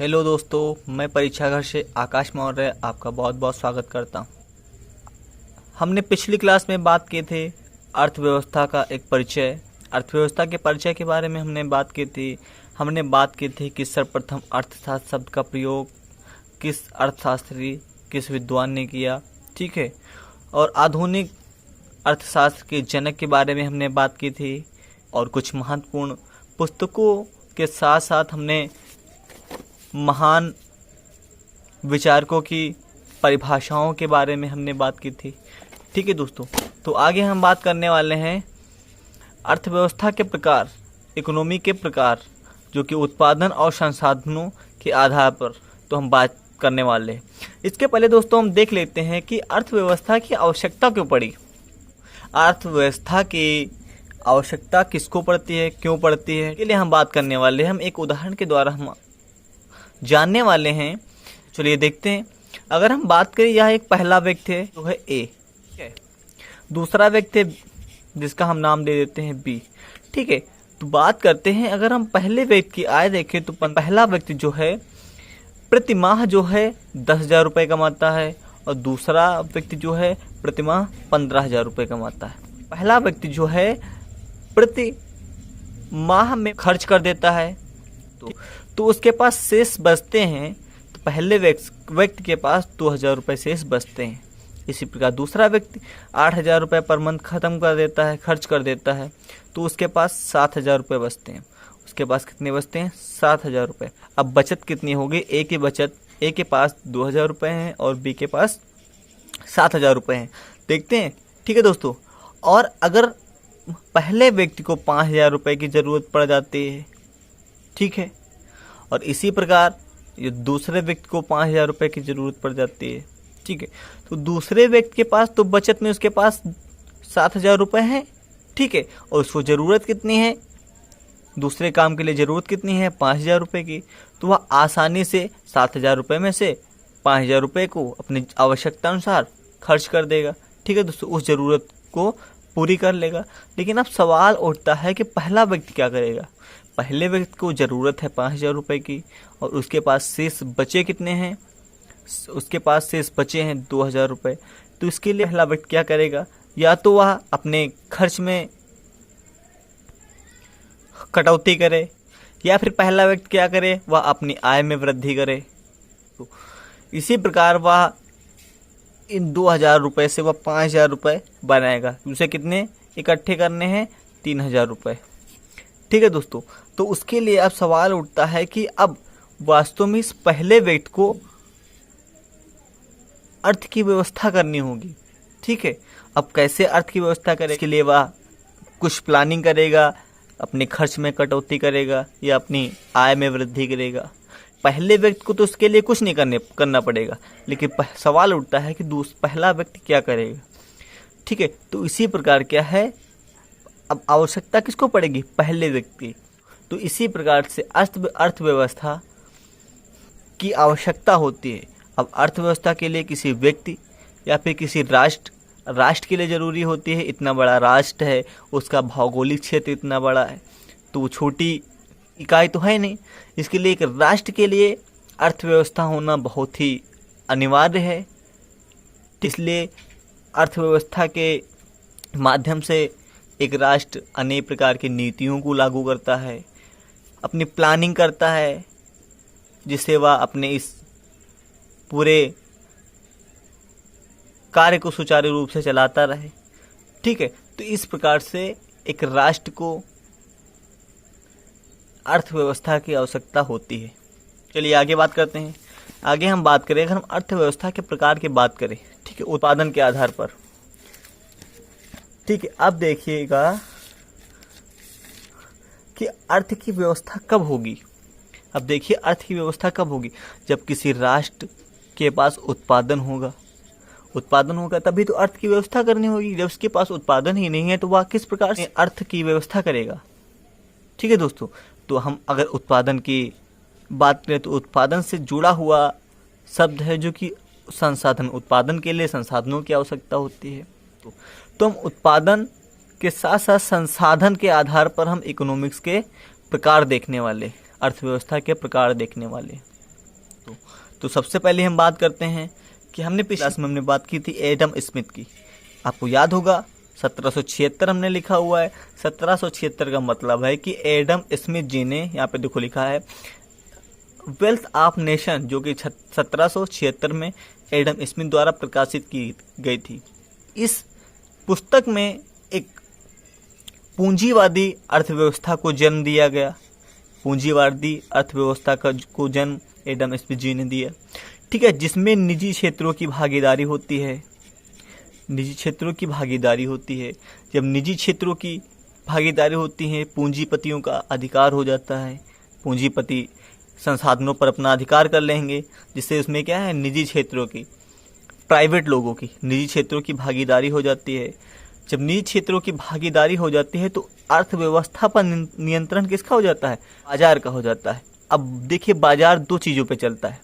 Hello दोस्तों, मैं परीक्षा घर से आकाश मौर्य आपका बहुत बहुत स्वागत करता हूँ। हमने पिछली क्लास में बात की थी अर्थव्यवस्था का एक परिचय। अर्थव्यवस्था के परिचय के बारे में हमने बात की थी। हमने बात की थी कि सर्वप्रथम अर्थशास्त्र शब्द का प्रयोग किस अर्थशास्त्री, किस विद्वान ने किया, ठीक है। और आधुनिक अर्थशास्त्र के जनक के बारे में हमने बात की थी और कुछ महत्वपूर्ण पुस्तकों के साथ साथ हमने महान विचारकों की परिभाषाओं के बारे में हमने बात की थी, ठीक है दोस्तों। तो आगे हम बात करने वाले हैं अर्थव्यवस्था के प्रकार, इकोनॉमी के प्रकार, जो कि उत्पादन और संसाधनों के आधार पर तो हम बात करने वाले हैं। इसके पहले दोस्तों हम देख लेते हैं कि अर्थव्यवस्था की आवश्यकता क्यों पड़ी। अर्थव्यवस्था की आवश्यकता किसको पड़ती है, क्यों पड़ती है, के लिए हम बात करने वाले हैं। हम एक उदाहरण के द्वारा हम जानने वाले हैं। चलिए देखते हैं। अगर हम बात करें, यह एक पहला व्यक्ति है जो है ए, दूसरा व्यक्ति जिसका हम नाम दे देते हैं बी, ठीक है। तो बात करते हैं, अगर हम पहले व्यक्ति की आय देखें तो पहला व्यक्ति जो है प्रति माह जो है 10,000 रुपये कमाता है और दूसरा व्यक्ति जो है प्रति माह 15,000 रुपये कमाता है। पहला व्यक्ति जो है प्रति माह में खर्च कर देता है तो उसके पास शेष बचते हैं। तो पहले व्यक्ति के पास 2,000 रुपये शेष बचते हैं। इसी प्रकार दूसरा व्यक्ति 8,000 रुपये पर मंथ खत्म कर देता है, खर्च कर देता है, तो उसके पास 7,000 रुपये बचते हैं। उसके पास कितने बचते हैं? 7,000 रुपये। अब बचत कितनी होगी? ए की बचत, ए के पास 2,000 रुपये हैं और बी के पास 7,000 रुपये हैं। देखते हैं, ठीक है दोस्तों। और अगर पहले व्यक्ति को 5,000 रुपये की ज़रूरत पड़ जाती है, ठीक है, और इसी प्रकार ये दूसरे व्यक्ति को 5,000 रुपये की ज़रूरत पड़ जाती है, ठीक है, तो दूसरे व्यक्ति के पास तो बचत में उसके पास 7,000 रुपये हैं, ठीक है, और उसको ज़रूरत कितनी है? दूसरे काम के लिए ज़रूरत कितनी है? 5,000 रुपये की। तो वह आसानी से 7,000 रुपये में से 5,000 रुपये को अपनी आवश्यकता अनुसार खर्च कर देगा, ठीक है दोस्तों, उस ज़रूरत को पूरी कर लेगा। लेकिन अब सवाल उठता है कि पहला व्यक्ति क्या करेगा? पहले व्यक्ति को ज़रूरत है 5,000 रुपये की और उसके पास शेष बचे कितने हैं? उसके पास शेष बचे हैं 2,000 रुपये। तो इसके लिए पहला व्यक्ति क्या करेगा? या तो वह अपने खर्च में कटौती करे, या फिर पहला व्यक्ति क्या करे? वह अपनी आय में वृद्धि करे। तो इसी प्रकार वह इन 2,000 रुपये से वह 5,000 रुपये बनाएगा। उसे कितने इकट्ठे करने हैं? 3,000 रुपये, ठीक है दोस्तों। तो उसके लिए अब सवाल उठता है कि अब वास्तव में इस पहले व्यक्ति को अर्थ की व्यवस्था करनी होगी, ठीक है। अब कैसे अर्थ की व्यवस्था करेगा? इसके लिए वह कुछ प्लानिंग करेगा, अपने खर्च में कटौती करेगा या अपनी आय में वृद्धि करेगा। पहले व्यक्ति को तो उसके लिए कुछ नहीं करना पड़ेगा, लेकिन सवाल उठता है कि पहला व्यक्ति क्या करेगा, ठीक है। तो इसी प्रकार क्या है, अब आवश्यकता किसको पड़ेगी? पहले व्यक्ति। तो इसी प्रकार से अर्थव्यवस्था की आवश्यकता होती है। अब अर्थव्यवस्था के लिए किसी व्यक्ति या फिर किसी राष्ट्र के लिए ज़रूरी होती है। इतना बड़ा राष्ट्र है, उसका भौगोलिक क्षेत्र इतना बड़ा है, तो वो छोटी इकाई तो है नहीं। इसके लिए एक राष्ट्र के लिए अर्थव्यवस्था होना बहुत ही अनिवार्य है। इसलिए अर्थव्यवस्था के माध्यम से एक राष्ट्र अनेक प्रकार की नीतियों को लागू करता है, अपनी प्लानिंग करता है, जिससे वह अपने इस पूरे कार्य को सुचारू रूप से चलाता रहे, ठीक है। तो इस प्रकार से एक राष्ट्र को अर्थव्यवस्था की आवश्यकता होती है। चलिए आगे बात करते हैं। आगे हम बात करें, अगर हम अर्थव्यवस्था के प्रकार की बात करें, ठीक है, उत्पादन के आधार पर, ठीक है। अब देखिएगा कि अर्थ की व्यवस्था कब होगी। अब देखिए अर्थ की व्यवस्था कब होगी? जब किसी राष्ट्र के पास उत्पादन होगा तभी तो अर्थ की व्यवस्था करनी होगी। जब उसके पास उत्पादन ही नहीं है तो वह किस प्रकार से अर्थ की व्यवस्था करेगा, ठीक है दोस्तों। तो हम अगर उत्पादन की बात करें तो उत्पादन से जुड़ा हुआ शब्द है जो कि संसाधन। उत्पादन के लिए संसाधनों की आवश्यकता होती है। तो हम उत्पादन के साथ साथ संसाधन के आधार पर हम इकोनॉमिक्स के प्रकार देखने वाले, अर्थव्यवस्था के प्रकार देखने वाले, तो सबसे पहले हम बात करते हैं कि हमने पिछली क्लास में हमने बात की थी एडम स्मिथ की। आपको याद होगा 1776 हमने लिखा हुआ है। 1776 का मतलब है कि एडम स्मिथ जी ने, यहाँ पे देखो लिखा है वेल्थ ऑफ नेशन, जो कि 1776 में एडम स्मिथ द्वारा प्रकाशित की गई थी। इस पुस्तक में एक पूंजीवादी अर्थव्यवस्था को जन्म दिया गया। पूंजीवादी अर्थव्यवस्था को जन्म एडम स्मिथ जी ने दिया, ठीक है, जिसमें निजी क्षेत्रों की भागीदारी होती है। निजी क्षेत्रों की भागीदारी होती है। जब निजी क्षेत्रों की भागीदारी होती है, पूंजीपतियों का अधिकार हो जाता है। पूंजीपति संसाधनों पर अपना अधिकार कर लेंगे, जिससे उसमें क्या है, निजी क्षेत्रों की, प्राइवेट लोगों की, निजी क्षेत्रों की भागीदारी हो जाती है। जब निजी क्षेत्रों की भागीदारी हो जाती है तो अर्थव्यवस्था पर नियंत्रण किसका हो जाता है? बाजार का हो जाता है। अब देखिए, बाजार दो चीज़ों पे चलता है।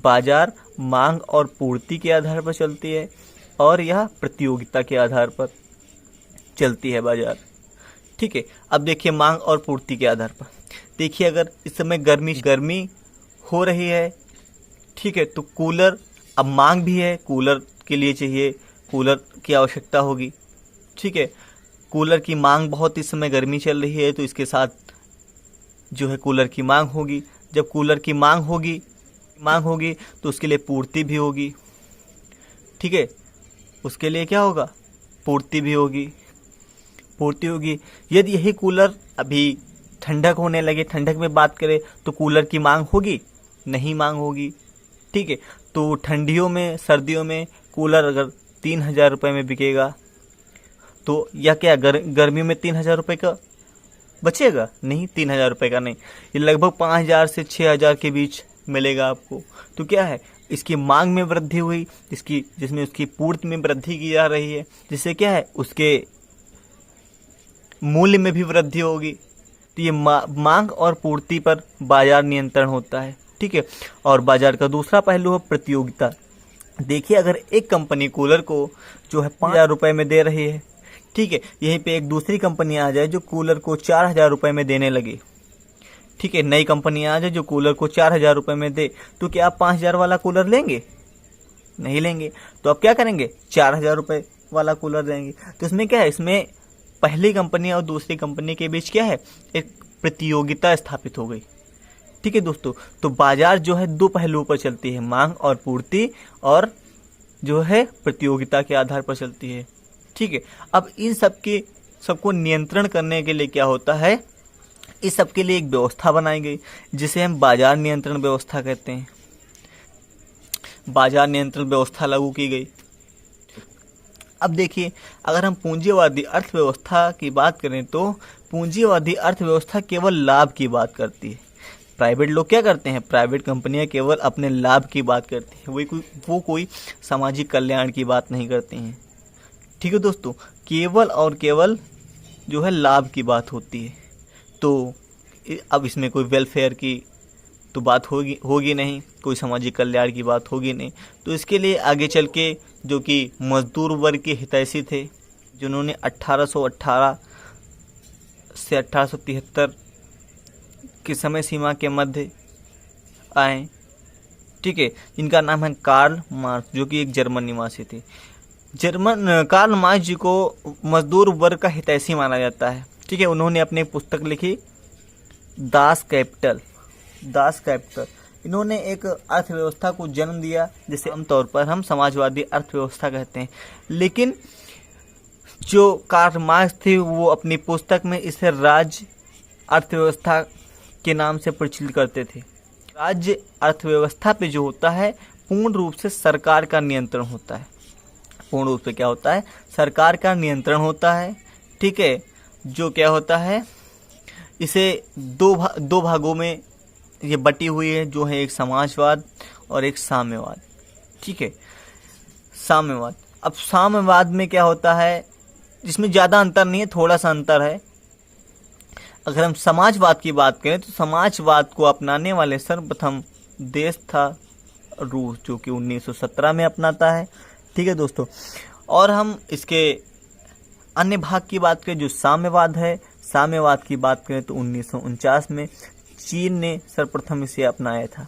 बाजार मांग और पूर्ति के आधार पर चलती है, और यह प्रतियोगिता के आधार पर चलती है बाजार, ठीक है। अब देखिए, मांग और पूर्ति के आधार पर देखिए, अगर इस समय गर्मी हो रही है, ठीक है, तो कूलर, अब मांग भी है, कूलर के लिए चाहिए, कूलर की आवश्यकता होगी, ठीक है। कूलर की मांग बहुत, इस समय गर्मी चल रही है, तो इसके साथ जो है कूलर की मांग होगी। जब कूलर की मांग होगी तो उसके लिए पूर्ति भी होगी, ठीक है। उसके लिए क्या होगा? पूर्ति भी होगी, पूर्ति होगी। यदि यही कूलर अभी ठंडक होने लगे, ठंडक में बात करें तो कूलर की मांग होगी? नहीं मांग होगी, ठीक है। तो ठंडियों में, सर्दियों में कूलर अगर 3000 रुपये में बिकेगा तो या क्या गर्मियों में 3000 रुपये का बचेगा? नहीं, 3000 रुपये का नहीं, ये लगभग 5000 से 6000 के बीच मिलेगा आपको। तो क्या है, इसकी मांग में वृद्धि हुई, जिसमें उसकी पूर्ति में वृद्धि की जा रही है, जिससे क्या है, उसके मूल्य में भी वृद्धि होगी। तो ये मांग और पूर्ति पर बाजार नियंत्रण होता है, ठीक है। और बाजार का दूसरा पहलू है प्रतियोगिता। देखिए, अगर एक कंपनी कूलर को जो है 5000 रुपये में दे रही है, ठीक है, यहीं पे एक दूसरी कंपनी आ जाए जो कूलर को 4000 रुपये में देने लगे, ठीक है, नई कंपनी आ जाए जो कूलर को 4000 रुपये में दे, तो क्या आप 5000 वाला कूलर लेंगे? नहीं लेंगे। तो आप क्या करेंगे? 4000 रुपये वाला कूलर लेंगे। तो इसमें क्या है, इसमें पहली कंपनी और दूसरी कंपनी के बीच क्या है, एक प्रतियोगिता स्थापित हो गई, ठीक है दोस्तों। तो बाजार जो है दो पहलुओं पर चलती है, मांग और पूर्ति, और जो है प्रतियोगिता के आधार पर चलती है, ठीक है। अब इन सबको नियंत्रण करने के लिए क्या होता है, इस सब के लिए एक व्यवस्था बनाई गई, जिसे हम बाजार नियंत्रण व्यवस्था कहते हैं। बाजार नियंत्रण व्यवस्था लागू की गई। अब देखिए, अगर हम पूंजीवादी अर्थव्यवस्था की बात करें तो पूंजीवादी अर्थव्यवस्था केवल लाभ की बात करती है। प्राइवेट लोग क्या करते हैं, प्राइवेट कंपनियां केवल अपने लाभ की बात करती हैं, वो कोई सामाजिक कल्याण की बात नहीं करती हैं, ठीक है दोस्तों। केवल और केवल जो है लाभ की बात होती है। तो अब इसमें कोई वेलफेयर की तो बात होगी नहीं, कोई सामाजिक कल्याण की बात होगी नहीं। तो इसके लिए आगे चल के जो कि मजदूर वर्ग के हितैषी थे, जिन्होंने 1818 से 1873 की समय सीमा के मध्य आए, ठीक है, जिनका नाम है कार्ल मार्क्स, जो कि एक जर्मन निवासी थे। कार्ल मार्क्स जी को मजदूर वर्ग का हितैषी माना जाता है, ठीक है। उन्होंने अपनी पुस्तक लिखी दास कैपिटल। इन्होंने एक अर्थव्यवस्था को जन्म दिया, जिसे आमतौर पर हम समाजवादी अर्थव्यवस्था कहते हैं। लेकिन जो कार्ल मार्क्स थे, वो अपनी पुस्तक में इसे राज्य अर्थव्यवस्था के नाम से प्रचलित करते थे। राज्य अर्थव्यवस्था पे जो होता है, पूर्ण रूप से सरकार का नियंत्रण होता है। पूर्ण रूप से क्या होता है, सरकार का नियंत्रण होता है, ठीक है। जो क्या होता है, इसे दो भागों में ये बटी हुई है, जो है एक समाजवाद और एक साम्यवाद, ठीक है। साम्यवाद, अब साम्यवाद में क्या होता है, जिसमें ज़्यादा अंतर नहीं है, थोड़ा सा अंतर है। अगर हम समाजवाद की बात करें तो समाजवाद को अपनाने वाले सर्वप्रथम देश था रूस, जो कि 1917 में अपनाता है, ठीक है दोस्तों। और हम इसके अन्य भाग की बात करें जो साम्यवाद है, साम्यवाद की बात करें तो 1949 में चीन ने सर्वप्रथम इसे अपनाया था।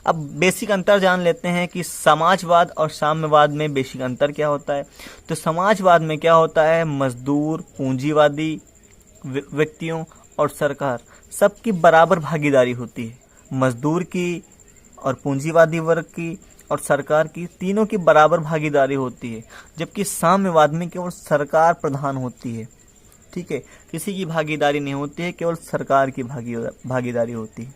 अब बेसिक अंतर जान लेते हैं कि समाजवाद और साम्यवाद में बेसिक अंतर क्या होता है। तो समाजवाद में क्या होता है, मजदूर, पूंजीवादी व्यक्तियों और सरकार सबकी बराबर भागीदारी होती है। मजदूर की और पूंजीवादी वर्ग की और सरकार की, तीनों की बराबर भागीदारी होती है। जबकि साम्यवाद में केवल सरकार प्रधान होती है, ठीक है, किसी की भागीदारी नहीं होती है, केवल सरकार की भागीदारी होती है।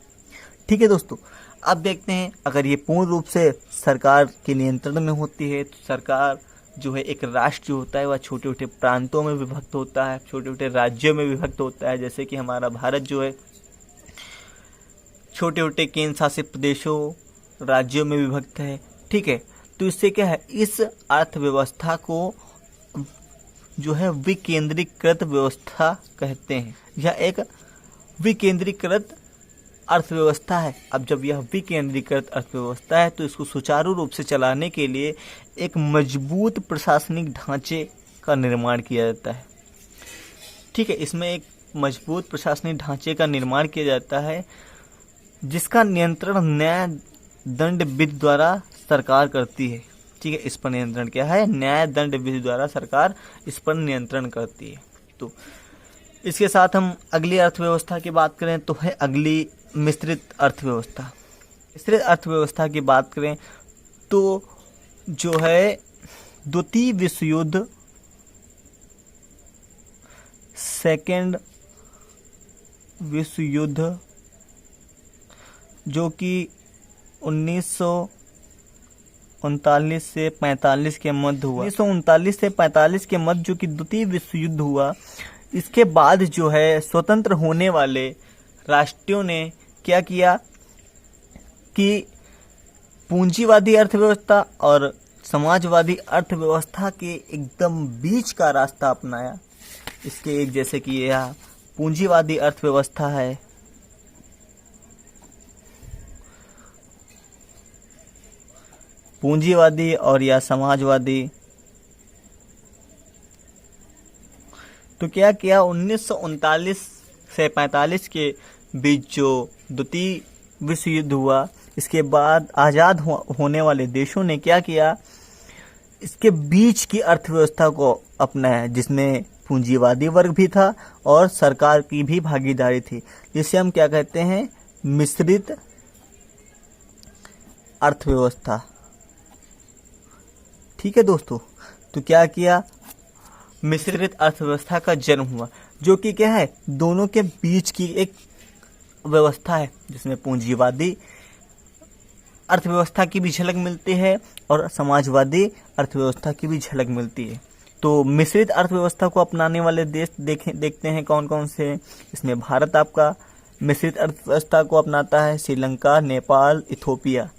ठीक है दोस्तों, अब देखते हैं अगर ये पूर्ण रूप से सरकार के नियंत्रण में होती है तो सरकार जो है, एक राष्ट्र जो होता है वह छोटे छोटे प्रांतों में विभक्त होता है, छोटे छोटे राज्यों में विभक्त होता है। जैसे कि हमारा भारत जो है छोटे छोटे केंद्र शासित प्रदेशों, राज्यों में विभक्त है। ठीक है, तो इससे क्या है, इस अर्थव्यवस्था को जो है विकेंद्रीकृत व्यवस्था कहते हैं। यह एक विकेंद्रीकृत अर्थव्यवस्था है। अब जब यह विकेंद्रीकृत अर्थव्यवस्था है तो इसको सुचारू रूप से चलाने के लिए एक मजबूत प्रशासनिक ढांचे का निर्माण किया जाता है। ठीक है, इसमें एक मजबूत प्रशासनिक ढांचे का निर्माण किया जाता है जिसका नियंत्रण न्याय दंड विधि द्वारा सरकार करती है। ठीक है, इस पर नियंत्रण क्या है, न्याय दंड विधि द्वारा सरकार इस पर नियंत्रण करती है। तो इसके साथ हम अगली अर्थव्यवस्था की बात करें तो है अगली मिश्रित अर्थव्यवस्था। मिश्रित अर्थव्यवस्था की बात करें तो जो है द्वितीय विश्व युद्ध, सेकेंड विश्व युद्ध जो कि 1939 से 45 के मध्य हुआ, 1939 से 45 के मध्य जो कि द्वितीय विश्व युद्ध हुआ, इसके बाद जो है स्वतंत्र होने वाले राष्ट्रों ने क्या किया कि पूंजीवादी अर्थव्यवस्था और समाजवादी अर्थव्यवस्था के एकदम बीच का रास्ता अपनाया। इसके एक जैसे कि यह पूंजीवादी अर्थव्यवस्था है, पूंजीवादी और या समाजवादी। तो क्या किया, 1939 से 45 के बीच जो द्वितीय विश्व युद्ध हुआ, इसके बाद आज़ाद होने वाले देशों ने क्या किया, इसके बीच की अर्थव्यवस्था को अपनाया जिसमें पूंजीवादी वर्ग भी था और सरकार की भी भागीदारी थी, जिसे हम क्या कहते हैं, मिश्रित अर्थव्यवस्था। ठीक है दोस्तों, तो क्या किया, मिश्रित अर्थव्यवस्था का जन्म हुआ जो कि क्या है, दोनों के बीच की एक व्यवस्था है जिसमें पूंजीवादी अर्थव्यवस्था की भी झलक मिलती है और समाजवादी अर्थव्यवस्था की भी झलक मिलती है। तो मिश्रित अर्थव्यवस्था को अपनाने वाले देश देखते हैं कौन कौन से। इसमें भारत आपका मिश्रित अर्थव्यवस्था को अपनाता है, श्रीलंका, नेपाल, इथोपिया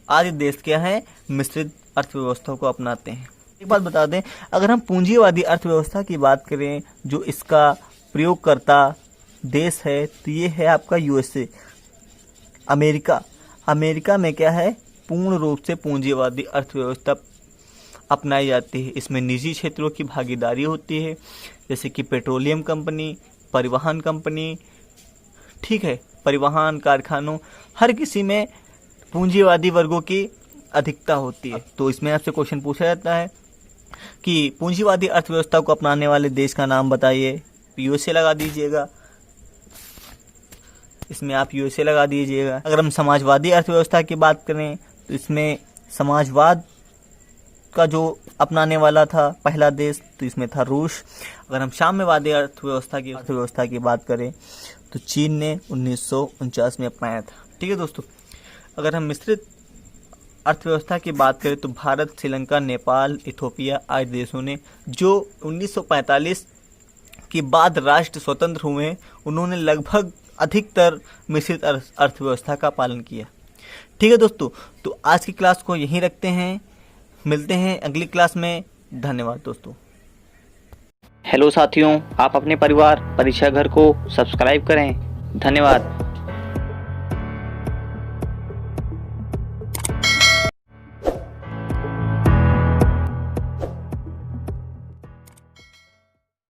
आदि देश क्या है, मिश्रित अर्थव्यवस्था को अपनाते हैं। एक बात बता दें, अगर हम पूंजीवादी अर्थव्यवस्था की बात करें जो इसका प्रयोगकर्ता देश है तो ये है आपका यूएसए, अमेरिका। अमेरिका में क्या है, पूर्ण रूप से पूंजीवादी अर्थव्यवस्था अपनाई जाती है। इसमें निजी क्षेत्रों की भागीदारी होती है, जैसे कि पेट्रोलियम कंपनी, परिवहन कंपनी, ठीक है, परिवहन कारखानों, हर किसी में पूंजीवादी वर्गों की अधिकता होती है। तो इसमें आपसे क्वेश्चन पूछा जाता है कि पूंजीवादी अर्थव्यवस्था को अपनाने वाले देश का नाम बताइए, यूएसए लगा दीजिएगा, इसमें आप यूएसए लगा दीजिएगा। अगर हम समाजवादी अर्थव्यवस्था की बात करें तो इसमें समाजवाद का जो अपनाने वाला था पहला देश तो इसमें था रूस। अगर हम साम्यवादी अर्थव्यवस्था की बात करें तो चीन ने 1949 में अपनाया था। ठीक है दोस्तों, अगर हम मिश्रित अर्थव्यवस्था की बात करें तो भारत, श्रीलंका, नेपाल, इथोपिया आदि देशों ने जो 1945 के बाद राष्ट्र स्वतंत्र हुए, उन्होंने लगभग अधिकतर मिश्रित अर्थव्यवस्था का पालन किया। ठीक है दोस्तों, तो आज की क्लास को यहीं रखते हैं, मिलते हैं अगली क्लास में। धन्यवाद दोस्तों। हेलो साथियों, आप अपने परिवार परीक्षा घर को सब्सक्राइब करें। धन्यवाद।